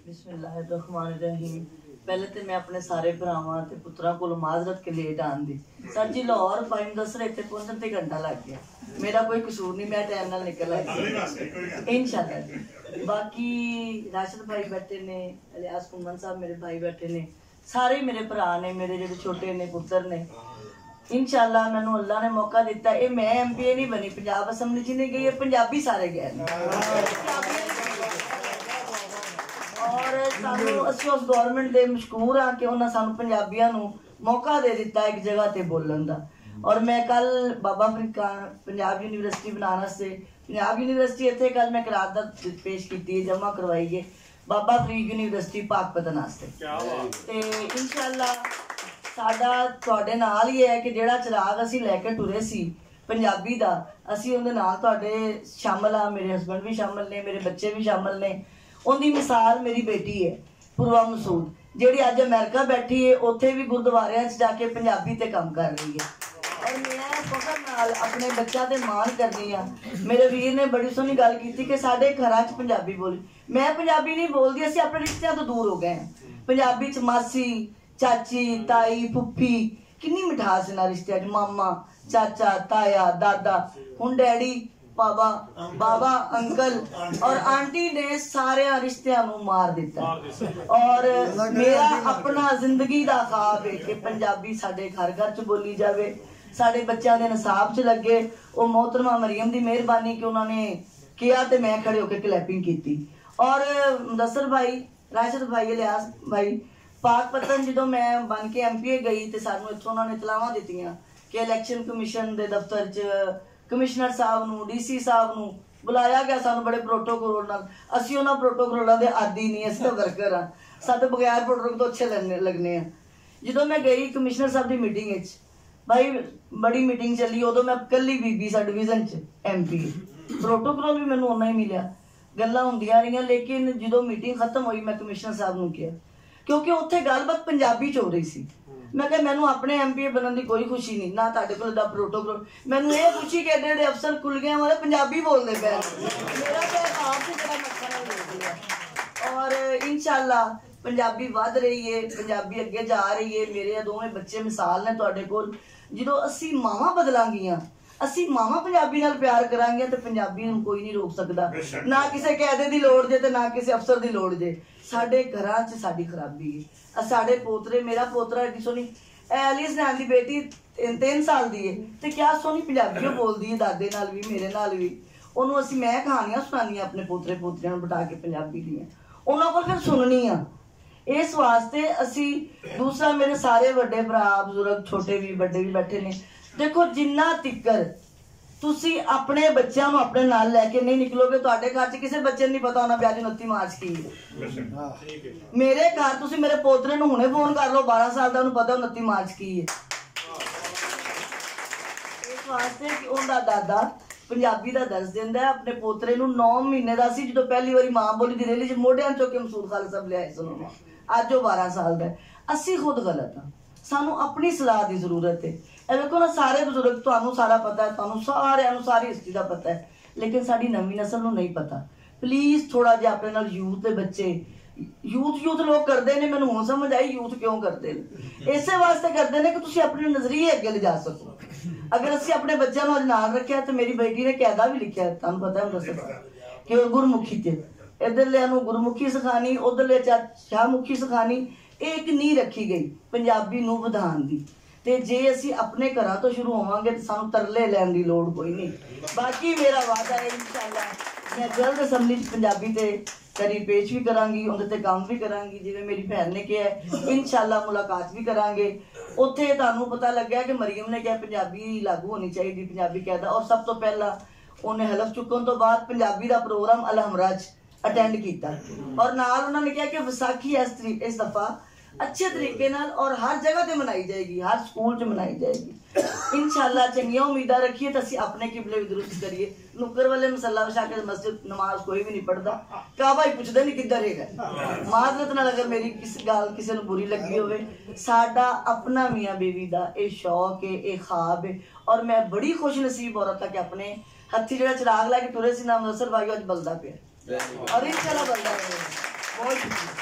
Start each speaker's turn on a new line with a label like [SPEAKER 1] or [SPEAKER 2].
[SPEAKER 1] बिस्मिल्लाहिर्रहमानिर्रहीम। पहले तो मैं अपने सारे भरावां ते पुत्रां कोलों माजरत के लेट आन दी। सर जी लाहौर फाइम दसरे इत्थे पहुंचण ते घंटा लग गया। मेरा कोई कसूर नहीं, मैं टाइम नाल निकल आई इंशाअल्लाह। बाकी राशिद भाई बैठे ने, इलियास कुमन साहब मेरे भाई बैठे ने, सारे मेरे भरा ने, मेरे जेडे छोटे ने पुत्र ने। इंशाअल्लाह मैनू अल्लाह ने मौका दिता। ये मैं MPA नहीं बनी, पंजाब असैम्बली च नहीं गई, पंजाबी सारे गए और सानू असीं उस गवर्नमेंट दे मशकूर हाँ कि उन्हें सानू पंजाबियां नू मौका दे दिता एक जगह ते बोलण दा। और मैं कल बाबा फरीद खान पंजाब यूनिवर्सिटी बनाने से पंजाब यूनिवर्सिटी इत्थे कल मैं करारदाद पेश की जमा करवाई है बाबा फरीद यूनिवर्सिटी पाकपतन वास्ते। ते इंशाअल्लाह साडा तुहाडे नाल ही है कि जिहड़ा चिराग असीं लैके टुरे सी पंजाबी दा, असीं उहदे नाल तुहाडे शामिल हाँ। मेरे हसबैंड भी शामिल ने, मेरे बच्चे भी शामिल ने। उनकी मिसाल मेरी बेटी है पूर्वा मसूद, जिहड़ी अज अमेरिका बैठी है, उत्थे भी गुरुद्वारियां च जाके पंजाबी ते काम कर रही है। और मैं फखर नाल अपने बच्चों ते मान करनी हाँ। मेरे वीर ने बड़ी सोहनी गल की कि साडे घरां च पंजाबी बोली, मैं पंजाबी नहीं बोलती, असीं अपने रिश्तियां तो दूर हो गए हैं। पंजाबी च मासी, चाची, ताई, फुफी, कितनी मिठास इन्हां रिश्तियां च, मामा, चाचा, ताया, दादा, हुण डैडी, बाबा, बाबा, अंकल और आंटी ने सारे रिश्तियां नू मार दिता। और मेरा अपना जिंदगी दा ख्वाब है कि पंजाबी साडे घर घर च बोली जावे, साडे बच्चों के नसाब च लगे। वो मोहतरमा मरियम की मेहरबानी कि उन्होंने किया तो मैं खड़े होकर क्लैपिंग की। और मुदस्सर भाई, राशिद भाई, इलियास भाई, पाकपतन जो मैं बन के MPA गई तो सानू इत्थों उन्होंने इतलावां दित्तियां कि इलैक्शन कमीशन के दफ्तर च कमिश्नर साहब नू, DC साहब नू बुलाया गया। सानू बड़े प्रोटोकोल नाल, असीं उन्हां प्रोटोकोलों दे आदी नहीं, असीं तो वर्कर हाँ, साडे बगैर प्रोटोकोल तो अच्छे लगने हैं। जो मैं गई कमिश्नर साहब की मीटिंग भाई, बड़ी मीटिंग चली, उदों मैं कल्ली बीबी सा डिवीजन च MP, प्रोटोकोल भी मैनू उन्ना ही मिलिया, गल्लां हुंदियां रहियां। लेकिन जो मीटिंग खत्म हुई मैं कमिश्नर साहब नू कहा, क्योंकि उत्थे गलबात पंजाबी च हो रही सी। मैं कहा मैनू अपने MPA बनने की कोई खुशी नहीं, ना तुहाडे कोल दा प्रोटोकोल, मैनू ये खुशी कि एडे एडे अफसर कुलगियां वाले पंजाबी बोलते पे। मेरा तो आप से बड़ा मसला बोलती है। और इंशाअल्लाह पंजाबी वध रही है, पंजाबी अगे जा रही है। मेरे दोवें बच्चे मिसाल ने तुहाडे कोल। जो असीं मावां बदलांगियां, असीं मावां पंजाबी नाल प्यार करांगे तो पंजाबी नूं कोई नहीं रोक सकदा। ना किसी कैदे की लोड़ जे ते ना किसी अफसर की लोड़ जे। साडे घरां च साडी खराबी है। साडे पोतरे, मेरा पोतरा एडी सोहनी एलिस नाम की बेटी 3 साल की है तो क्या सोहनी पंजाबी बोलती है, दादे नाल भी मेरे नाल भी। उन्होंने असीं मैं कहानियां सुनानी अपने पोतरे पोतरियां बिठा के पंजाबी दियां, उन्होंने को फिर सुननी आ। इस वास्ते असी दूसरा, मेरे सारे बड़े भरा बुजुर्ग छोटे भी बड़े भी बैठे ने, देखो जिन्ना तिक्कर तुसी अपने बच्चों को अपने नाल लैके नहीं निकलोगे, तुहाडे घर च किसी बच्चे नहीं पता होना भी अज 29 मार्च की है। मेरे घर तुसी मेरे पोतरे नूं हुणे फोन कर लो, 12 साल का, उन्हें पता 29 मार्च की है। इस वास्ते कि उनका दादा पंजाबी का दस दिंदा है अपने पोतरे नूं। 9 महीने का सी जो पहली बारी मां बोली की रैली च मोढियां चुक के मसूद खालिद साहब लियाए सुनो, अज वो 12 साल का है। असी खुद गलत हाँ, सानू अपनी सलाह की जरूरत है। देखो ना सारे बुजुर्ग, तुहानू सारा पता है, तुहानू सारिआं नू सारी हिस्ट्री का पता है, लेकिन साडी नवीं नस्ल नू नहीं पता। प्लीज़ थोड़ा जिहा अपने नाल यूथ के बच्चे, यूथ लोग करते हैं, मैंने हुण समझ आई यूथ क्यों करते हैं। इस वास्ते करते हैं कि तुसीं अपने नजरिए अगे ले जा सको। अगर असीं अपने बच्चों को नाल रखिया तो मेरी बेटी ने कैदा भी लिखिया, तुहानू पता है दस कि गुरमुखी ते इधरलियां नू गुरमुखी सिखानी, उधरले शाहमुखी सिखानी, एक नींह रखी गई पंजाबी नू वधाण दी। ते जे असी अपने घरां तो शुरू होवांगे तो सानू तरले लैण दी लोड़ कोई नहीं। बाकी मेरा वादा है इंशाअल्लाह मैं जल्द असैम्बली पंजाबी ते करी पेश भी करांगी, उहदे ते काम भी करांगी, जिवें मेरी भैन ने कहा है इंशाअल्लाह मुलाकात भी करांगे। उत्थे तुहानू पता लग्या कि मरियम ने कहा पंजाबी लागू होनी चाहिए, पंजाबी कहता। और सब तो पहला उन्हें हलफ चुकन तो बाद पंजाबी का प्रोग्राम अलहमराज अटेंड किया और नाल उन्होंने कहा कि विसाखी इस दफा अच्छे तरीके नाल और हर जगह ते मनाई जाएगी, हर स्कूल च मनाई जाएगी इंशाअल्लाह। चंगियां उम्मीदां रखिए तो असीं अपने किबले भी दुरुस्त करिए। नुक्कर वाले मसला विछा के मस्जिद नमाज कोई भी नहीं पढ़ता, काबा ही पुछदे नहीं किधर है। माजरत नाल अगर मेरी किसी नूं बुरी लगी होवे, साडा अपना मियां बीवी दा ये शौक है, ये ख्वाब है और मैं बड़ी खुश नसीब औरत था कि अपने हथी जो चिराग लैके तुरे सी नाम मुदस्सिर भाई अज बलदा पे और इंशाल्लाह बलदा रहेगा। बहुत शुक्रिया।